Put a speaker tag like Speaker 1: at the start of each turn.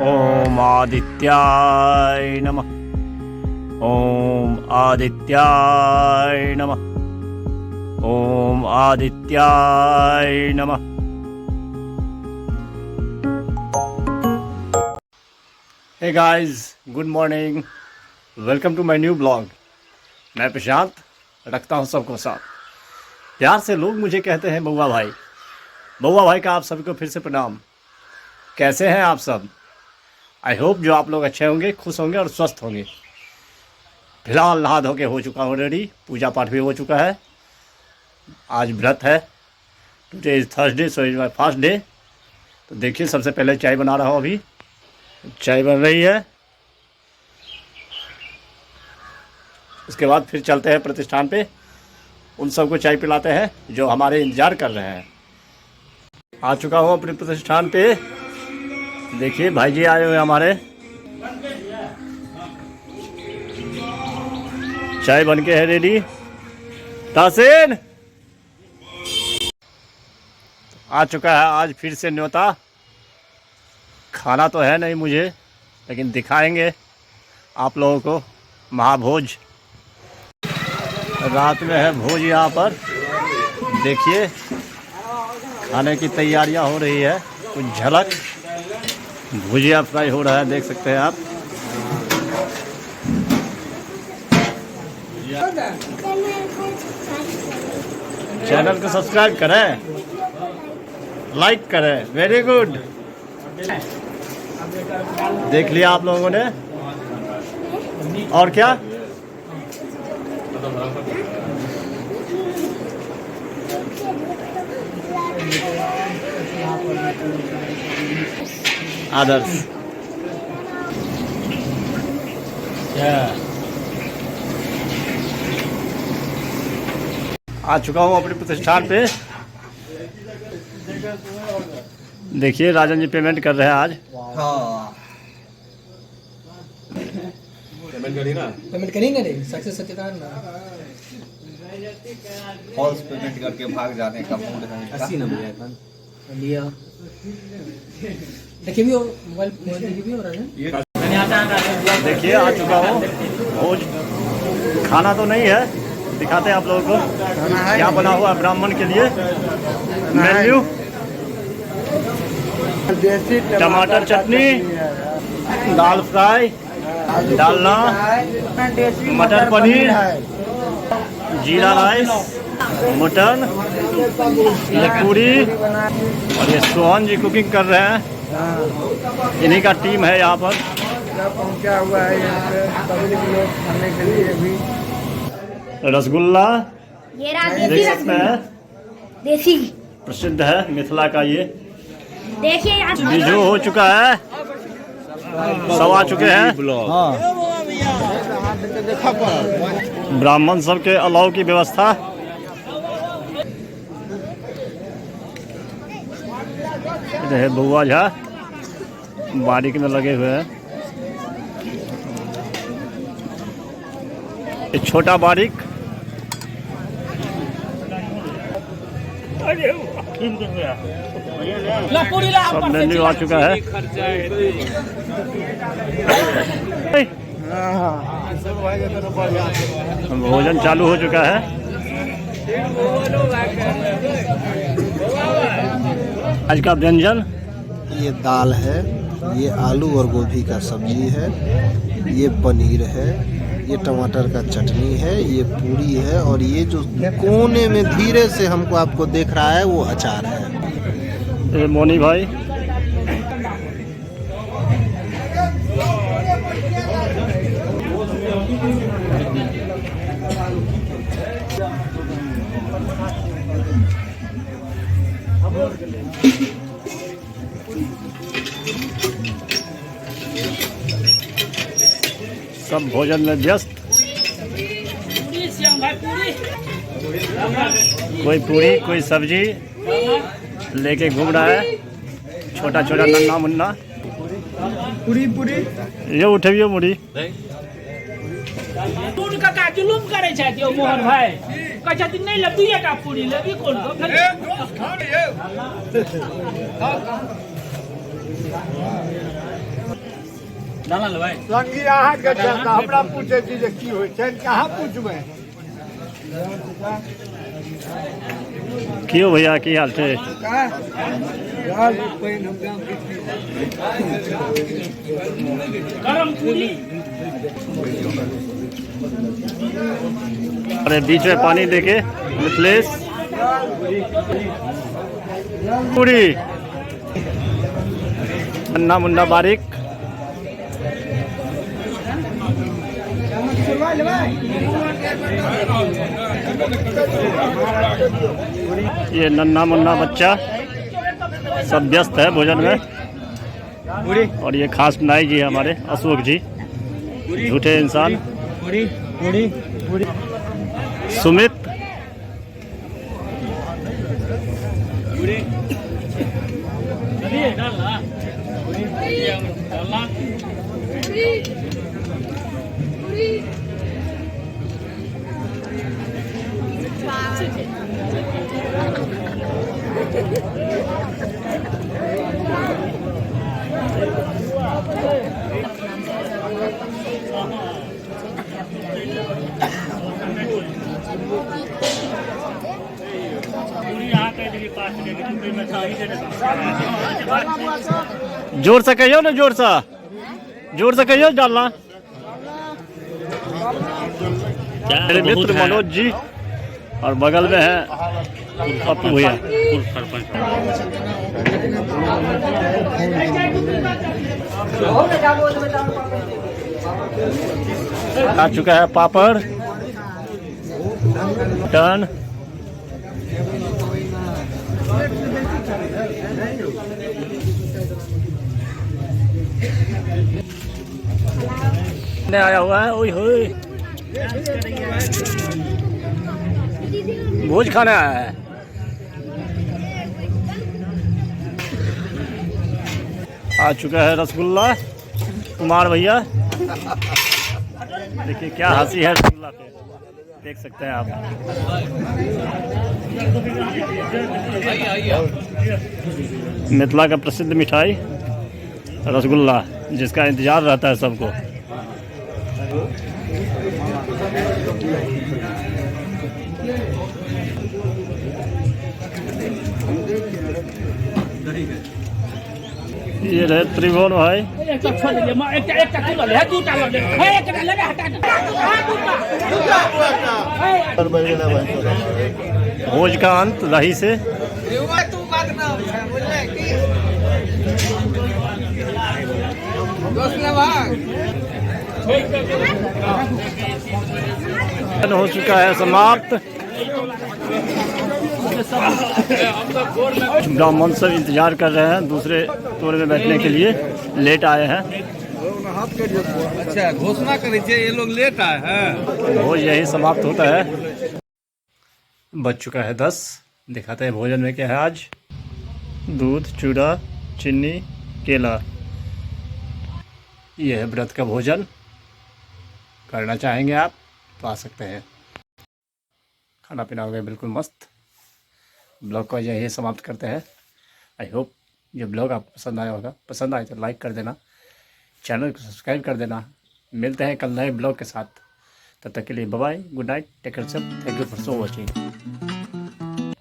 Speaker 1: ओम आदित्याय नमः। ओम आदित्याय नमः। ओम आदित्याय नमः। Hey guys, good morning, welcome to my new blog. मैं प्रशांत रखता हूँ सबको साथ। प्यार से लोग मुझे कहते हैं बउआ भाई। बउआ भाई का आप सभी को फिर से प्रणाम। कैसे हैं आप सब? आई होप जो आप लोग अच्छे होंगे, खुश होंगे और स्वस्थ होंगे। फिलहाल नहा धो के हो चुका हूँ रेडी, पूजा पाठ भी हो चुका है। आज व्रत है, today is Thursday, so is my fast day. तो देखिए, सबसे पहले चाय बना रहा हूँ। अभी चाय बन रही है, उसके बाद फिर चलते हैं प्रतिष्ठान पे। उन सबको चाय पिलाते हैं जो हमारे इंतज़ार कर रहे हैं। आ चुका हूँ अपने प्रतिष्ठान पे। देखिए भाई जी आए हुए हमारे। चाय बन के है रेडी। तासीन आ चुका है आज फिर से न्योता। खाना तो है नहीं मुझे, लेकिन दिखाएंगे आप लोगों को महाभोज। रात में है भोज यहाँ पर। देखिए खाने की तैयारियां हो रही है। कुछ झलक भुजिया फ्राई हो रहा है, देख सकते हैं आप। चैनल को सब्सक्राइब करें, लाइक करें। Very good. देख लिया आप लोगों ने। और क्या? आदर्श आ चुका हूँ अपने प्रतिष्ठान पे। देखिए राजन जी पेमेंट कर रहे हैं आज।
Speaker 2: हाँ, पेमेंट करेंगे रे, सक्सेस सत्यानारायण ना।
Speaker 3: फॉल्स पेमेंट करके भाग जाने का मूड है।
Speaker 2: 80 नंबर है अपन लिया। देखिए भी मोबाइल देखिए भी हो रहा है।
Speaker 1: देखिए आ चुका हूँ भोज। खाना तो नहीं है, दिखाते हैं आप लोगों को क्या बना हुआ है ब्राह्मण के लिए। मेन्यू: टमाटर चटनी, दाल फ्राई, डालना, मटर पनीर, जीरा राइस, मटन, ये पूरी। और ये सोहन जी कुकिंग कर रहे हैं। इन्हीं का टीम है यहाँ पर।
Speaker 4: पहुंचा हुआ है यहाँ पे पब्लिक लोग खाने के लिए भी।
Speaker 1: रसगुल्ला
Speaker 5: ये
Speaker 1: देख सकते हैं,
Speaker 5: देसी
Speaker 1: प्रसिद्ध है मिथिला का। ये
Speaker 5: देखिए
Speaker 1: बीजू हो चुका है, सब आ चुके हैं। ब्राह्मण सब के अलाव की व्यवस्था। इधर है बउआ झा, बारीक में लगे हुए हैं। एक छोटा बारीक। सब मेन्यू आ चुका है। भोजन चालू हो चुका है। आज का व्यंजन
Speaker 6: ये दाल है, ये आलू और गोभी का सब्जी है, ये पनीर है, ये टमाटर का चटनी है, ये पूरी है, और ये जो कोने में धीरे से हमको आपको देख रहा है वो अचार है।
Speaker 1: ये मोनी भाई। सब भोजन में व्यस्त। कोई पूरी, कोई सब्जी लेके घूम रहा है। छोटा छोटा नन्ना मुन्ना।
Speaker 4: पूरी पूरी
Speaker 1: ये उठबियो मुड़ी।
Speaker 7: टून का जुलुम करे छथि ओ मोहन भाई। कहै छथिन नहीं लब दुइए टा पूरी लेबी कोन को।
Speaker 4: संगी अहाँ के चलता हमरा पूछे छी जे की होइ छै कहाँ पूछबै
Speaker 1: क्यों भैया की हाल है?
Speaker 7: गरम पूरी
Speaker 1: अरे बीच में पानी देके मिथलेश पूरी अन्ना मुन्ना बारीक ये नन्ना मुन्ना बच्चा सब व्यस्त है भोजन में। और ये खास नाई जी हमारे अशोक जी, झूठे इंसान सुमित जोर से कहियो ना, जोर से कहियो डालना। मेरे मित्र मनोज जी और बगल में है पप्पू भैया। आ चुका है पापड़ टर्न। आया हुआ है, ओए होए भोज खाना है। आ चुका है रसगुल्ला कुमार भैया। देखिए क्या हंसी है रसगुल्ला पे, देख सकते हैं आप। मिथिला का प्रसिद्ध मिठाई रसगुल्ला, जिसका इंतजार रहता है सबको। ये रहे त्रिभुवन भाई। भोज का अंत रही से। हो चुका है समाप्त। ब्राह्मण सब इंतजार कर रहे हैं दूसरे टोर में बैठने के लिए, लेट आए हैं।
Speaker 3: अच्छा घोषणा करे ये लोग लेट आए हैं।
Speaker 1: भोज यही समाप्त होता है। बज चुका है 10। दिखाते हैं भोजन में क्या है आज। दूध, चूड़ा, चीनी, केला। यह है व्रत का भोजन। करना चाहेंगे आप तो आ सकते हैं। खाना पीना हो गया बिल्कुल मस्त। ब्लॉग को यही समाप्त करते हैं। आई होप ये ब्लॉग आपको पसंद आया होगा। पसंद आए तो लाइक कर देना, चैनल को सब्सक्राइब कर देना। मिलते हैं कल नए ब्लॉग के साथ। तब तक के लिए bye bye, good night, take care, thank you for so watching.